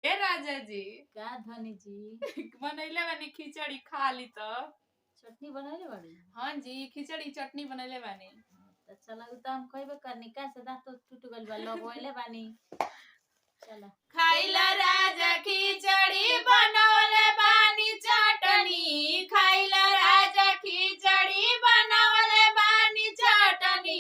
ए राजा जी का धनी जी बनैले बानी खिचड़ी खा ली तो। चटनी बनैले बाड़ी। हाँ जी खिचड़ी चटनी बनैले बानी। तो चला उ तो हम कहबे करनी का से दांत टूट गइल बा लगवैले बानी। चला खाइला राजा खिचड़ी बनवले बानी चटनी। खाइला राजा खिचड़ी बनवले बानी चटनी।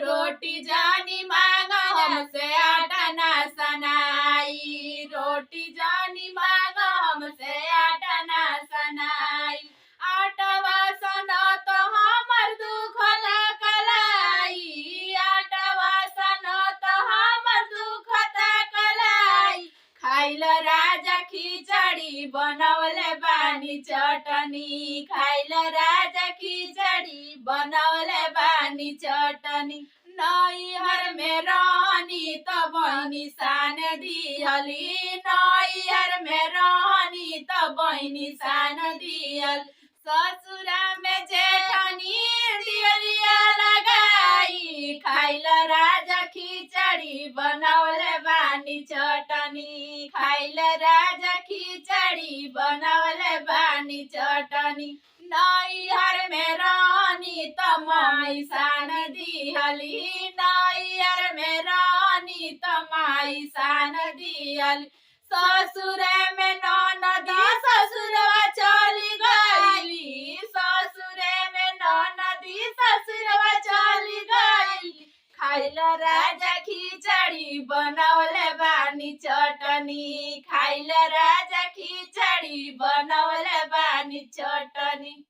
रोटी जानी मांग हमसे आटा ना सनाई। रोटी जानी मांग हमसे आटा ना सनाई। आटवा सना तो हमर दुखत कलाई। आटवा सना तो हमर दुखत कलाई। खाइल राजा खिचड़ी बनवले बानी चटनी। खाइल राजा खिचड़ी बनवले बानी चटनी। नैहर में रहनी त बहिनी सान दिहली। नैहर में रहनी त बहिनी सान दिहल। ससुरा में जेठनी दियलिया लगाई। खाइल राजा खिचड़ी बनवले बानी चटनी। खाइल राजा खिचड़ी बनवले बानी चटनी। नैहर में रहनी त माई सान दिहली। नैहर में रहनी त माई सान दिहली। ससुर में ननदी ससुरवा चली गईली। ससुर में ननदी ससुरवा चली गईली। खाइल राजा खिचड़ी बनवले बानी चटनी। खाइल राजा खिचड़ी बनवले बानी चटनी।